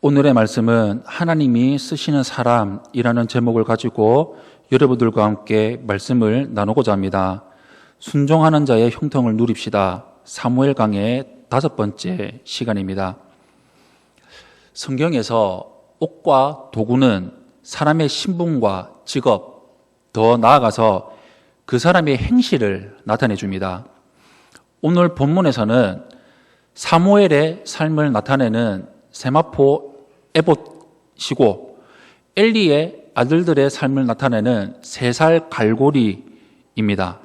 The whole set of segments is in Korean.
오늘의 말씀은 하나님이 쓰시는 사람이라는 제목을 가지고 여러분들과 함께 말씀을 나누고자 합니다. 순종하는 자의 형통을 누립시다. 사무엘 강의 5번째 시간입니다. 성경에서 옷과 도구는 사람의 신분과 직업, 더 나아가서 그 사람의 행실을 나타내 줍니다. 오늘 본문에서는 사무엘의 삶을 나타내는 세마포 에봇이고 엘리의 아들들의 삶을 나타내는 3살 갈고리입니다.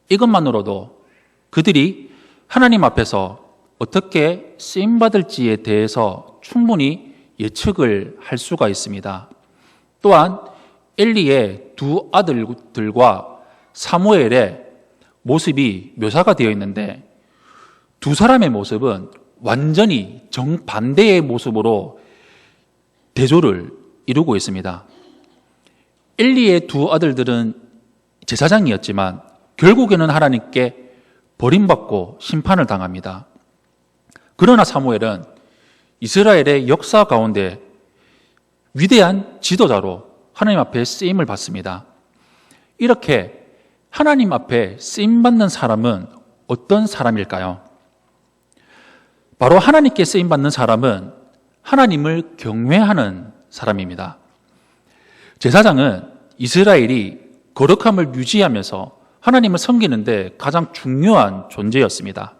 이것만으로도 그들이 하나님 앞에서 어떻게 쓰임받을지에 대해서 충분히 예측을 할 수가 있습니다. 또한 엘리의 2 아들들과 사무엘의 모습이 묘사가 되어 있는데 2 사람의 모습은 완전히 정반대의 모습으로 대조를 이루고 있습니다. 엘리의 2 아들들은 제사장이었지만 결국에는 하나님께 버림받고 심판을 당합니다. 그러나 사무엘은 이스라엘의 역사 가운데 위대한 지도자로 하나님 앞에 쓰임을 받습니다. 이렇게 하나님 앞에 쓰임받는 사람은 어떤 사람일까요? 바로 하나님께 쓰임받는 사람은 하나님을 경외하는 사람입니다. 제사장은 이스라엘이 거룩함을 유지하면서 하나님을 섬기는데 가장 중요한 존재였습니다.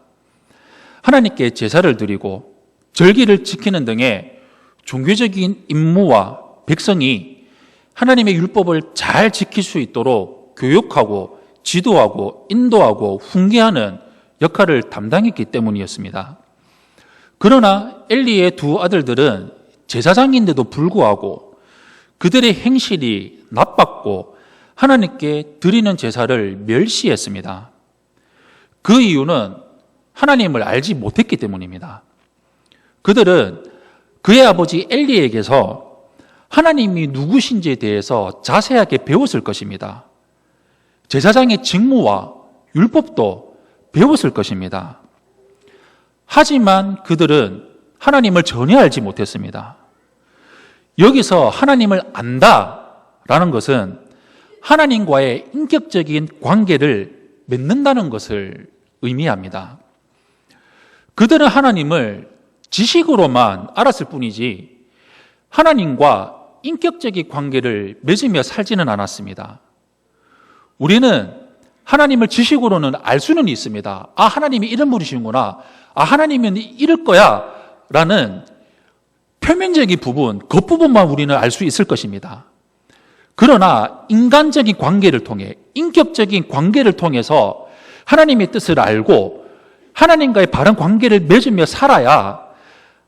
하나님께 제사를 드리고 절기를 지키는 등의 종교적인 임무와 백성이 하나님의 율법을 잘 지킬 수 있도록 교육하고 지도하고 인도하고 훈계하는 역할을 담당했기 때문이었습니다. 그러나 엘리의 2 아들들은 제사장인데도 불구하고 그들의 행실이 나빴고 하나님께 드리는 제사를 멸시했습니다. 그 이유는 하나님을 알지 못했기 때문입니다. 그들은 그의 아버지 엘리에게서 하나님이 누구신지에 대해서 자세하게 배웠을 것입니다. 제사장의 직무와 율법도 배웠을 것입니다. 하지만 그들은 하나님을 전혀 알지 못했습니다. 여기서 하나님을 안다라는 것은 하나님과의 인격적인 관계를 맺는다는 것을 의미합니다. 그들은 하나님을 지식으로만 알았을 뿐이지 하나님과 인격적인 관계를 맺으며 살지는 않았습니다. 우리는 하나님을 지식으로는 알 수는 있습니다. 아, 하나님이 이런 분이시구나. 아, 하나님은 이럴 거야. 라는 표면적인 부분, 겉부분만 우리는 알 수 있을 것입니다. 그러나 인간적인 관계를 통해, 인격적인 관계를 통해서 하나님의 뜻을 알고 하나님과의 바른 관계를 맺으며 살아야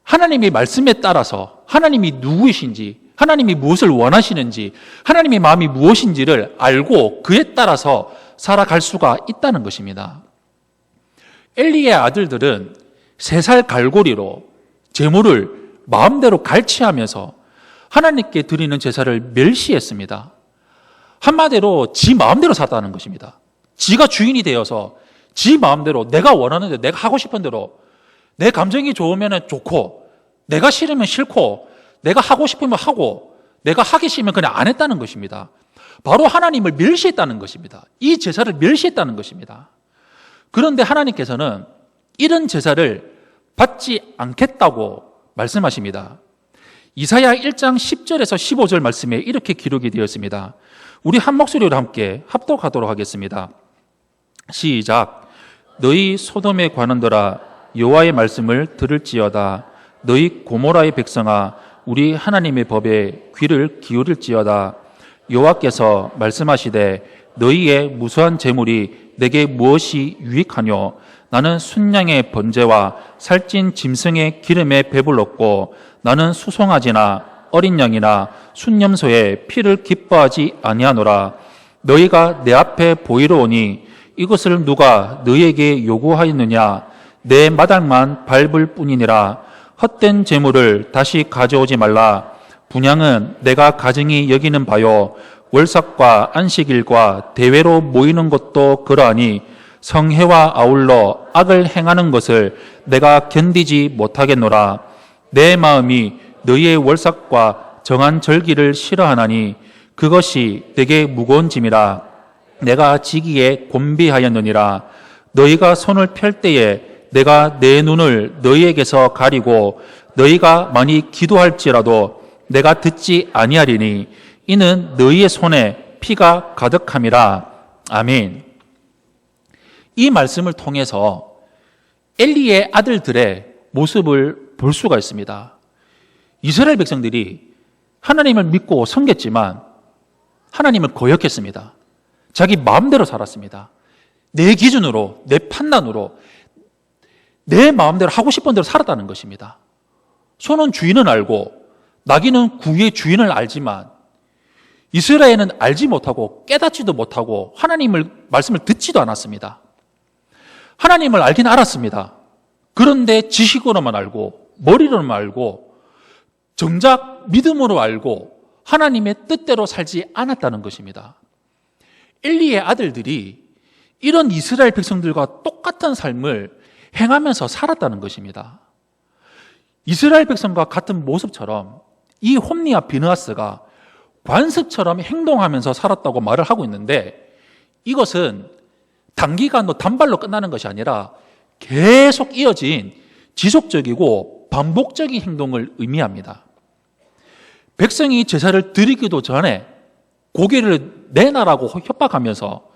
하나님의 말씀에 따라서 하나님이 누구이신지, 하나님이 무엇을 원하시는지, 하나님의 마음이 무엇인지를 알고 그에 따라서 살아갈 수가 있다는 것입니다. 엘리의 아들들은 3살 갈고리로 제물을 마음대로 갈취하면서 하나님께 드리는 제사를 멸시했습니다. 한마디로 지 마음대로 살았다는 것입니다. 지가 주인이 되어서 지 마음대로 내가 원하는 대로, 내가 하고 싶은 대로, 내 감정이 좋으면 좋고 내가 싫으면 싫고 내가 하고 싶으면 하고 내가 하기 싫으면 그냥 안 했다는 것입니다. 바로 하나님을 멸시했다는 것입니다. 이 제사를 멸시했다는 것입니다. 그런데 하나님께서는 이런 제사를 받지 않겠다고 말씀하십니다. 이사야 1장 10절에서 15절 말씀에 이렇게 기록이 되었습니다. 우리 한 목소리로 함께 합독하도록 하겠습니다. 시작. 너희 소돔의 관원들아 여호와의 말씀을 들을지어다. 너희 고모라의 백성아 우리 하나님의 법에 귀를 기울일지어다. 여호와께서 말씀하시되 너희의 무수한 재물이 내게 무엇이 유익하뇨? 나는 순양의 번제와 살찐 짐승의 기름에 배불렀고 나는 수송아지나 어린 양이나 순염소의 피를 기뻐하지 아니하노라. 너희가 내 앞에 보이러 오니 이것을 누가 너희에게 요구하였느냐? 내 마당만 밟을 뿐이니라. 헛된 재물을 다시 가져오지 말라. 분향은 내가 가증히 여기는 바요. 월삭과 안식일과 대회로 모이는 것도 그러하니 성회와 아울러 악을 행하는 것을 내가 견디지 못하겠노라. 내 마음이 너희의 월삭과 정한 절기를 싫어하나니 그것이 내게 무거운 짐이라. 내가 지기에 곤비하였느니라. 너희가 손을 펼 때에 내가 내 눈을 너희에게서 가리고 너희가 많이 기도할지라도 내가 듣지 아니하리니 이는 너희의 손에 피가 가득함이라. 아멘. 이 말씀을 통해서 엘리의 아들들의 모습을 볼 수가 있습니다. 이스라엘 백성들이 하나님을 믿고 섬겼지만 하나님을 거역했습니다. 자기 마음대로 살았습니다. 내 기준으로, 내 판단으로, 내 마음대로 하고 싶은 대로 살았다는 것입니다. 소는 주인은 알고 나귀는 구유의 주인을 알지만 이스라엘은 알지 못하고 깨닫지도 못하고 하나님의 말씀을 듣지도 않았습니다. 하나님을 알긴 알았습니다. 그런데 지식으로만 알고 머리로만 알고 정작 믿음으로 알고 하나님의 뜻대로 살지 않았다는 것입니다. 엘리의 아들들이 이런 이스라엘 백성들과 똑같은 삶을 행하면서 살았다는 것입니다. 이스라엘 백성과 같은 모습처럼 이 홈리와 비느하스가 관습처럼 행동하면서 살았다고 말을 하고 있는데 이것은 단기간으로 단발로 끝나는 것이 아니라 계속 이어진 지속적이고 반복적인 행동을 의미합니다. 백성이 제사를 드리기도 전에 고기를 내놔라고 협박하면서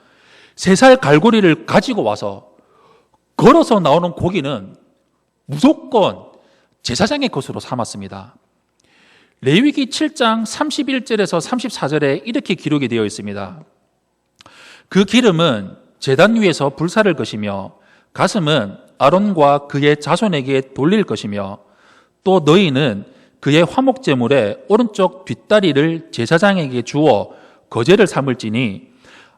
3살 갈고리를 가지고 와서 걸어서 나오는 고기는 무조건 제사장의 것으로 삼았습니다. 레위기 7장 31절에서 34절에 이렇게 기록이 되어 있습니다. 그 기름은 제단 위에서 불사를 것이며 가슴은 아론과 그의 자손에게 돌릴 것이며 또 너희는 그의 화목제물의 오른쪽 뒷다리를 제사장에게 주어 거제를 삼을지니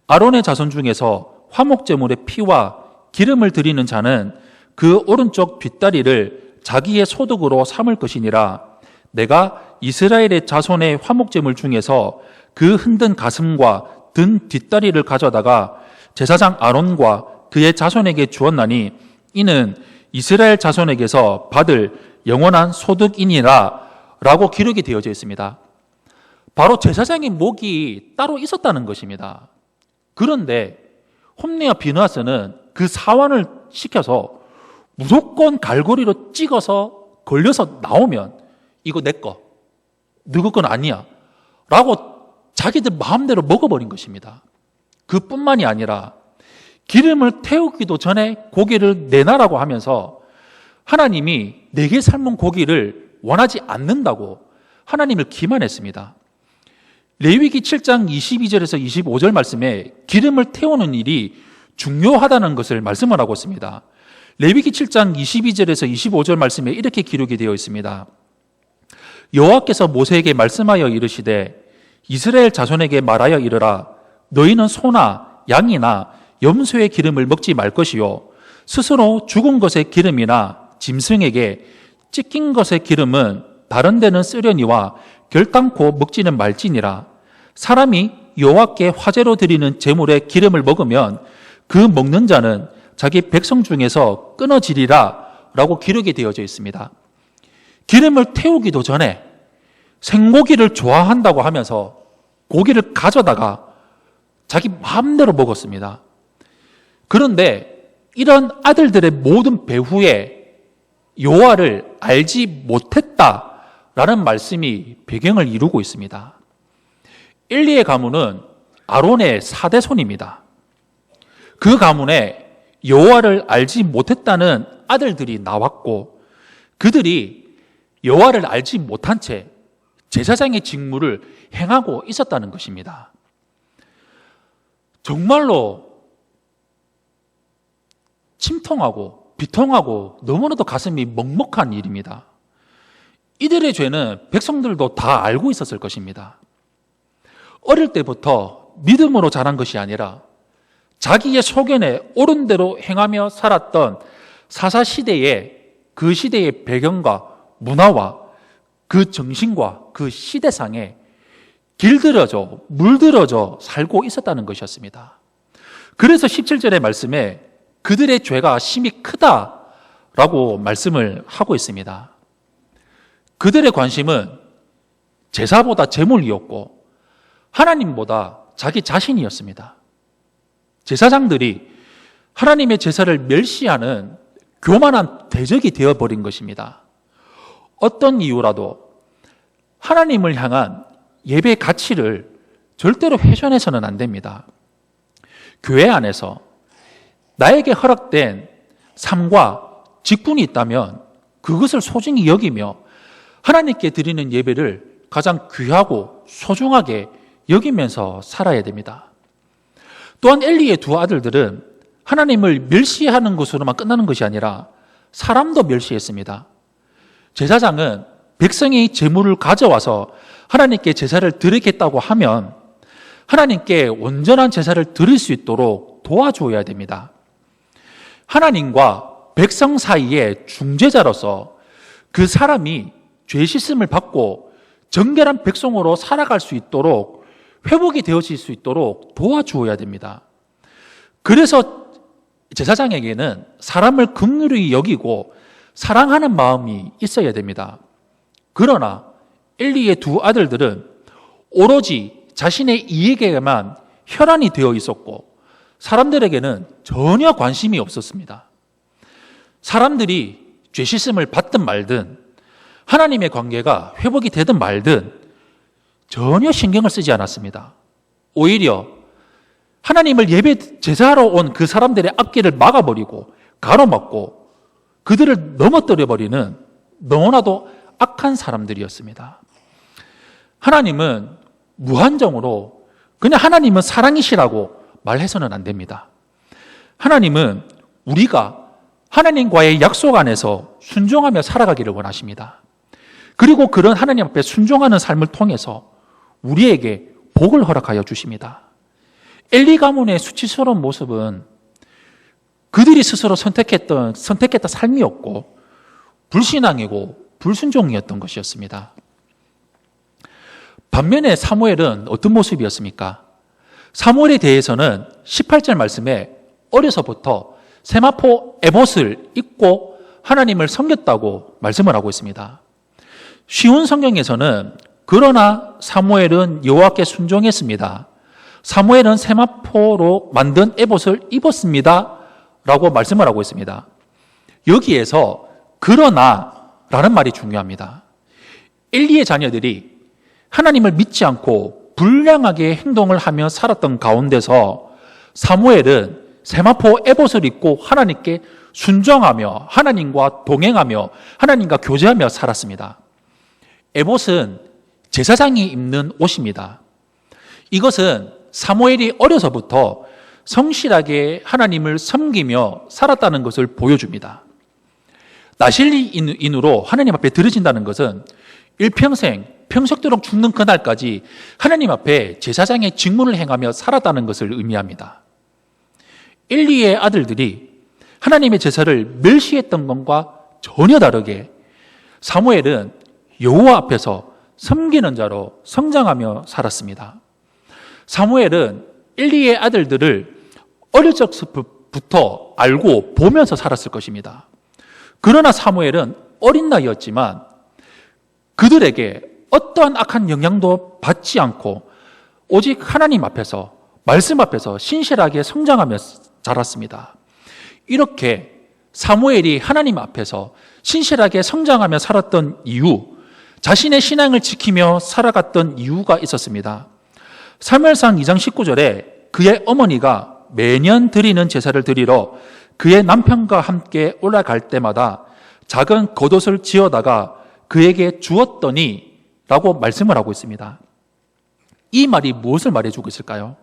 아론의 자손 중에서 화목제물의 피와 기름을 드리는 자는 그 오른쪽 뒷다리를 자기의 소득으로 삼을 것이니라. 내가 이스라엘의 자손의 화목제물 중에서 그 흔든 가슴과 든 뒷다리를 가져다가 제사장 아론과 그의 자손에게 주었나니 이는 이스라엘 자손에게서 받을 영원한 소득이니라 라고 기록이 되어져 있습니다. 바로 제사장의 목이 따로 있었다는 것입니다. 그런데 홈리와 비느하스는 그 사환을 시켜서 무조건 갈고리로 찍어서 걸려서 나오면 이거 내 거, 너희 건 아니야 라고 자기들 마음대로 먹어버린 것입니다. 그뿐만이 아니라 기름을 태우기도 전에 고기를 내놔라고 하면서 하나님이 내게 삶은 고기를 원하지 않는다고 하나님을 기만했습니다. 레위기 7장 22절에서 25절 말씀에 기름을 태우는 일이 중요하다는 것을 말씀을 하고 있습니다. 레위기 7장 22절에서 25절 말씀에 이렇게 기록이 되어 있습니다. 여호와께서 모세에게 말씀하여 이르시되 이스라엘 자손에게 말하여 이르라. 너희는 소나 양이나 염소의 기름을 먹지 말 것이요 스스로 죽은 것의 기름이나 짐승에게 찢긴 것의 기름은 다른 데는 쓰려니와 결단코 먹지는 말지니라. 사람이 여호와께 화제로 드리는 제물의 기름을 먹으면 그 먹는 자는 자기 백성 중에서 끊어지리라 라고 기록이 되어져 있습니다. 기름을 태우기도 전에 생고기를 좋아한다고 하면서 고기를 가져다가 자기 마음대로 먹었습니다. 그런데 이런 아들들의 모든 배후에 여호와를 알지 못했다라는 말씀이 배경을 이루고 있습니다. 엘리의 가문은 아론의 4대 손입니다. 그 가문에 여호와를 알지 못했다는 아들들이 나왔고 그들이 여호와를 알지 못한 채 제사장의 직무를 행하고 있었다는 것입니다. 정말로 침통하고 비통하고 너무나도 가슴이 먹먹한 일입니다. 이들의 죄는 백성들도 다 알고 있었을 것입니다. 어릴 때부터 믿음으로 자란 것이 아니라 자기의 소견에 옳은 대로 행하며 살았던 사사시대의 그 시대의 배경과 문화와 그 정신과 그 시대상에 길들여져 물들어져 살고 있었다는 것이었습니다. 그래서 17절의 말씀에 그들의 죄가 심히 크다라고 말씀을 하고 있습니다. 그들의 관심은 제사보다 제물이었고 하나님보다 자기 자신이었습니다. 제사장들이 하나님의 제사를 멸시하는 교만한 대적이 되어버린 것입니다. 어떤 이유라도 하나님을 향한 예배의 가치를 절대로 훼손해서는 안 됩니다. 교회 안에서 나에게 허락된 삶과 직분이 있다면 그것을 소중히 여기며 하나님께 드리는 예배를 가장 귀하고 소중하게 여기면서 살아야 됩니다. 또한 엘리의 두 아들들은 하나님을 멸시하는 것으로만 끝나는 것이 아니라 사람도 멸시했습니다. 제사장은 백성이 제물을 가져와서 하나님께 제사를 드리겠다고 하면 하나님께 온전한 제사를 드릴 수 있도록 도와줘야 됩니다. 하나님과 백성 사이의 중재자로서 그 사람이 죄 씻음을 받고 정결한 백성으로 살아갈 수 있도록 회복이 되어질 수 있도록 도와주어야 됩니다. 그래서 제사장에게는 사람을 긍휼히 여기고 사랑하는 마음이 있어야 됩니다. 그러나 엘리의 두 아들들은 오로지 자신의 이익에만 혈안이 되어 있었고 사람들에게는 전혀 관심이 없었습니다. 사람들이 죄 씻음을 받든 말든 하나님의 관계가 회복이 되든 말든 전혀 신경을 쓰지 않았습니다. 오히려 하나님을 예배 제사하러 온 그 사람들의 앞길을 막아버리고 가로막고 그들을 넘어뜨려버리는 너무나도 악한 사람들이었습니다. 하나님은 무한정으로 그냥 하나님은 사랑이시라고 말해서는 안 됩니다. 하나님은 우리가 하나님과의 약속 안에서 순종하며 살아가기를 원하십니다. 그리고 그런 하나님 앞에 순종하는 삶을 통해서 우리에게 복을 허락하여 주십니다. 엘리 가문의 수치스러운 모습은 그들이 스스로 선택했던 삶이었고 불신앙이고 불순종이었던 것이었습니다. 반면에 사무엘은 어떤 모습이었습니까? 사무엘에 대해서는 18절 말씀에 어려서부터 세마포 에봇을 입고 하나님을 섬겼다고 말씀을 하고 있습니다. 쉬운 성경에서는 그러나 사무엘은 여호와께 순종했습니다. 사무엘은 세마포로 만든 에봇을 입었습니다. 라고 말씀을 하고 있습니다. 여기에서 그러나라는 말이 중요합니다. 엘리의 자녀들이 하나님을 믿지 않고 불량하게 행동을 하며 살았던 가운데서 사무엘은 세마포 에봇을 입고 하나님께 순종하며 하나님과 동행하며 하나님과 교제하며 살았습니다. 에봇은 제사장이 입는 옷입니다. 이것은 사무엘이 어려서부터 성실하게 하나님을 섬기며 살았다는 것을 보여줍니다. 나실리인으로 하나님 앞에 들으신다는 것은 일평생 평생도록 죽는 그날까지 하나님 앞에 제사장의 직무를 행하며 살았다는 것을 의미합니다. 엘리의 아들들이 하나님의 제사를 멸시했던 것과 전혀 다르게 사무엘은 여호와 앞에서 섬기는 자로 성장하며 살았습니다. 사무엘은 엘리의 아들들을 어릴 적부터 알고 보면서 살았을 것입니다. 그러나 사무엘은 어린 나이였지만 그들에게 어떠한 악한 영향도 받지 않고 오직 하나님 앞에서 말씀 앞에서 신실하게 성장하며 자랐습니다. 이렇게 사무엘이 하나님 앞에서 신실하게 성장하며 살았던 이유, 자신의 신앙을 지키며 살아갔던 이유가 있었습니다. 사무엘상 2장 19절에 그의 어머니가 매년 드리는 제사를 드리러 그의 남편과 함께 올라갈 때마다 작은 겉옷을 지어다가 그에게 주었더니 라고 말씀을 하고 있습니다. 이 말이 무엇을 말해주고 있을까요?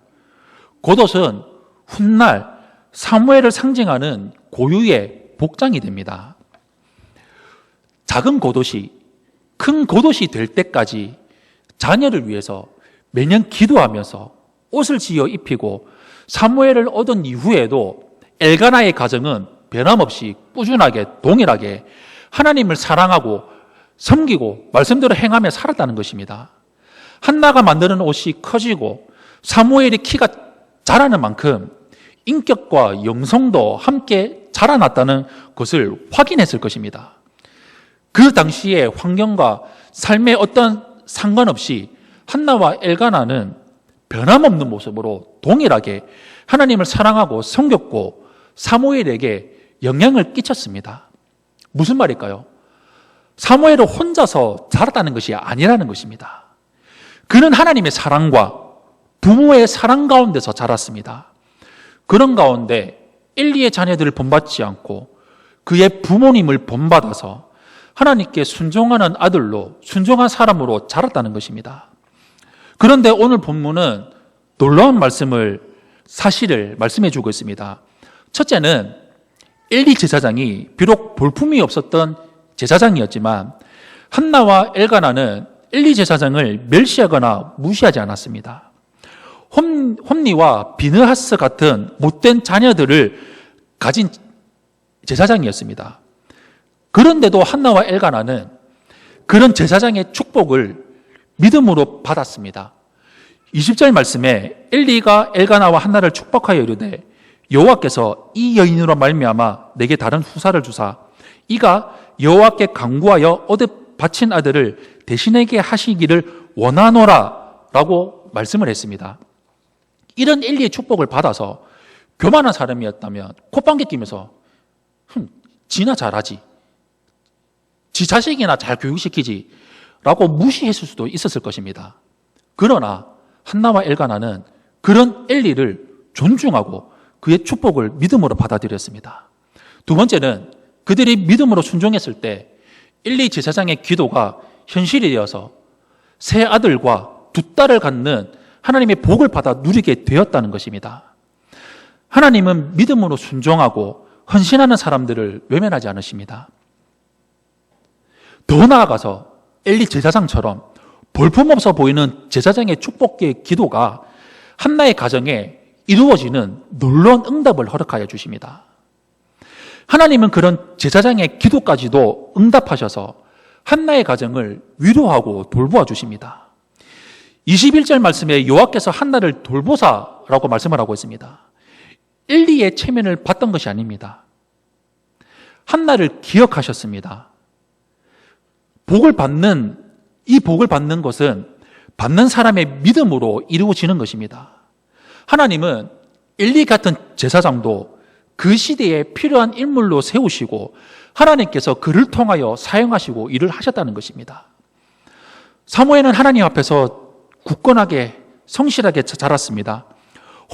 겉옷은 훗날 사무엘을 상징하는 고유의 복장이 됩니다. 작은 겉옷이 큰 겉옷이 될 때까지 자녀를 위해서 매년 기도하면서 옷을 지어 입히고 사무엘을 얻은 이후에도 엘가나의 가정은 변함없이 꾸준하게 동일하게 하나님을 사랑하고 섬기고 말씀대로 행하며 살았다는 것입니다. 한나가 만드는 옷이 커지고 사무엘의 키가 자라는 만큼 인격과 영성도 함께 자라났다는 것을 확인했을 것입니다. 그 당시의 환경과 삶의 어떤 상관없이 한나와 엘가나는 변함없는 모습으로 동일하게 하나님을 사랑하고 섬겼고 사무엘에게 영향을 끼쳤습니다. 무슨 말일까요? 사무엘은 혼자서 자랐다는 것이 아니라는 것입니다. 그는 하나님의 사랑과 부모의 사랑 가운데서 자랐습니다. 그런 가운데 엘리의 자녀들을 본받지 않고 그의 부모님을 본받아서 하나님께 순종하는 아들로 순종한 사람으로 자랐다는 것입니다. 그런데 오늘 본문은 놀라운 사실을 말씀해 주고 있습니다. 첫째는 엘리 제사장이 비록 볼품이 없었던 제사장이었지만 한나와 엘가나는 엘리 제사장을 멸시하거나 무시하지 않았습니다. 홈니와 비느하스 같은 못된 자녀들을 가진 제사장이었습니다. 그런데도 한나와 엘가나는 그런 제사장의 축복을 믿음으로 받았습니다. 20절 말씀에 엘리가 엘가나와 한나를 축복하여 이르되 여호와께서 이 여인으로 말미암아 내게 다른 후사를 주사 이가 여호와께 간구하여 얻어 바친 아들을 대신에게 하시기를 원하노라 라고 말씀을 했습니다. 이런 엘리의 축복을 받아서 교만한 사람이었다면 콧방귀 끼면서 지나 잘하지, 지 자식이나 잘 교육시키지 라고 무시했을 수도 있었을 것입니다. 그러나 한나와 엘가나는 그런 엘리를 존중하고 그의 축복을 믿음으로 받아들였습니다. 두 번째는 그들이 믿음으로 순종했을 때 엘리 제사장의 기도가 현실이 되어서 세 아들과 두 딸을 갖는 하나님의 복을 받아 누리게 되었다는 것입니다. 하나님은 믿음으로 순종하고 헌신하는 사람들을 외면하지 않으십니다. 더 나아가서 엘리 제사장처럼 볼품없어 보이는 제사장의 축복의 기도가 한나의 가정에 이루어지는 놀라운 응답을 허락하여 주십니다. 하나님은 그런 제사장의 기도까지도 응답하셔서 한나의 가정을 위로하고 돌보아 주십니다. 21절 말씀에 여호와께서 한나를 돌보사라고 말씀을 하고 있습니다. 엘리의 체면을 받던 것이 아닙니다. 한나를 기억하셨습니다. 이 복을 받는 것은 받는 사람의 믿음으로 이루어지는 것입니다. 하나님은 엘리 같은 제사장도 그 시대에 필요한 인물로 세우시고 하나님께서 그를 통하여 사용하시고 일을 하셨다는 것입니다. 사무엘은 하나님 앞에서 굳건하게 성실하게 자랐습니다.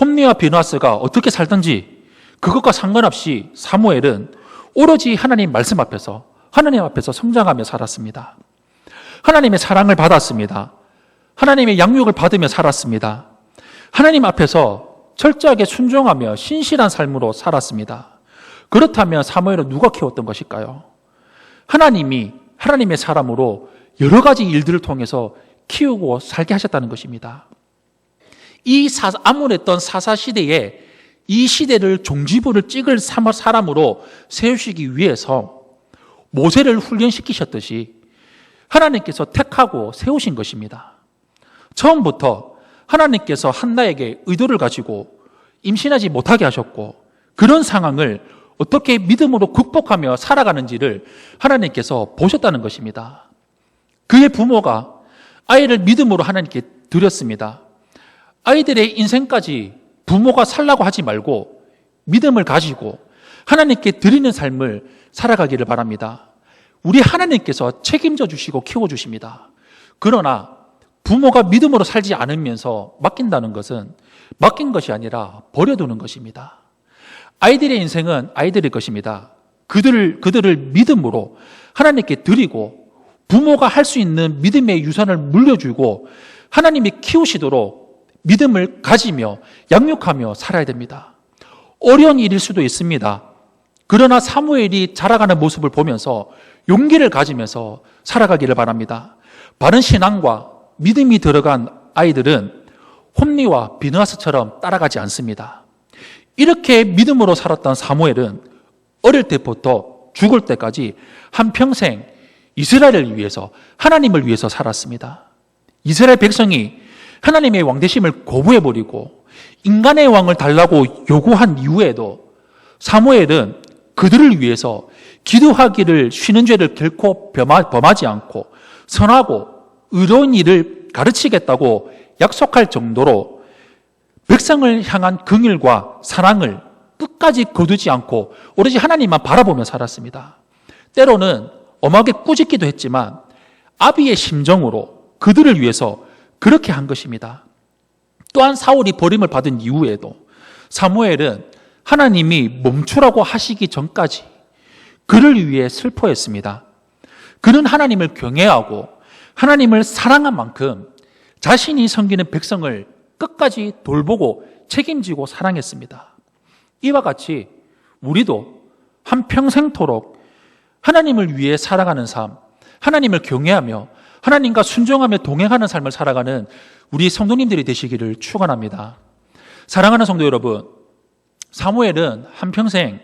홈니와 비느하스가 어떻게 살든지 그것과 상관없이 사무엘은 오로지 하나님 말씀 앞에서 하나님 앞에서 성장하며 살았습니다. 하나님의 사랑을 받았습니다. 하나님의 양육을 받으며 살았습니다. 하나님 앞에서 철저하게 순종하며 신실한 삶으로 살았습니다. 그렇다면 사무엘은 누가 키웠던 것일까요? 하나님의 사람으로 여러 가지 일들을 통해서 키우고 살게 하셨다는 것입니다. 이 암울했던 사사시대에 이 시대를 종지부를 찍을 사람으로 세우시기 위해서 모세를 훈련시키셨듯이 하나님께서 택하고 세우신 것입니다. 처음부터 하나님께서 한나에게 의도를 가지고 임신하지 못하게 하셨고 그런 상황을 어떻게 믿음으로 극복하며 살아가는지를 하나님께서 보셨다는 것입니다. 그의 부모가 아이를 믿음으로 하나님께 드렸습니다. 아이들의 인생까지 부모가 살라고 하지 말고 믿음을 가지고 하나님께 드리는 삶을 살아가기를 바랍니다. 우리 하나님께서 책임져 주시고 키워주십니다. 그러나 부모가 믿음으로 살지 않으면서 맡긴다는 것은 맡긴 것이 아니라 버려두는 것입니다. 아이들의 인생은 아이들의 것입니다. 그들을 믿음으로 하나님께 드리고 부모가 할 수 있는 믿음의 유산을 물려주고 하나님이 키우시도록 믿음을 가지며 양육하며 살아야 됩니다. 어려운 일일 수도 있습니다. 그러나 사무엘이 자라가는 모습을 보면서 용기를 가지면서 살아가기를 바랍니다. 바른 신앙과 믿음이 들어간 아이들은 홈니와 비느하스처럼 따라가지 않습니다. 이렇게 믿음으로 살았던 사무엘은 어릴 때부터 죽을 때까지 한평생 이스라엘을 위해서 하나님을 위해서 살았습니다. 이스라엘 백성이 하나님의 왕되심을 거부해버리고 인간의 왕을 달라고 요구한 이후에도 사무엘은 그들을 위해서 기도하기를 쉬는 죄를 결코 범하지 않고 선하고 의로운 일을 가르치겠다고 약속할 정도로 백성을 향한 긍휼과 사랑을 끝까지 거두지 않고 오로지 하나님만 바라보며 살았습니다. 때로는 엄하게 꾸짖기도 했지만 아비의 심정으로 그들을 위해서 그렇게 한 것입니다. 또한 사울이 버림을 받은 이후에도 사무엘은 하나님이 멈추라고 하시기 전까지 그를 위해 슬퍼했습니다. 그는 하나님을 경외하고 하나님을 사랑한 만큼 자신이 섬기는 백성을 끝까지 돌보고 책임지고 사랑했습니다. 이와 같이 우리도 한평생토록 하나님을 위해 살아가는 삶, 하나님을 경외하며 하나님과 순종하며 동행하는 삶을 살아가는 우리 성도님들이 되시기를 축원합니다. 사랑하는 성도 여러분, 사무엘은 한평생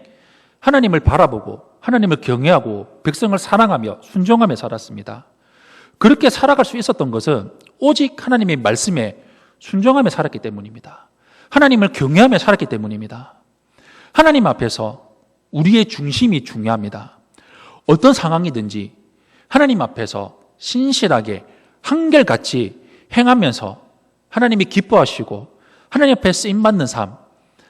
하나님을 바라보고 하나님을 경외하고 백성을 사랑하며 순종하며 살았습니다. 그렇게 살아갈 수 있었던 것은 오직 하나님의 말씀에 순종하며 살았기 때문입니다. 하나님을 경외하며 살았기 때문입니다. 하나님 앞에서 우리의 중심이 중요합니다. 어떤 상황이든지 하나님 앞에서 신실하게 한결같이 행하면서 하나님이 기뻐하시고 하나님 앞에 쓰임받는 삶,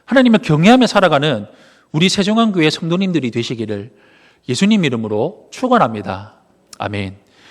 하나님을 경외하며 살아가는 우리 세종안교회 성도님들이 되시기를 예수님 이름으로 축원합니다. 아멘.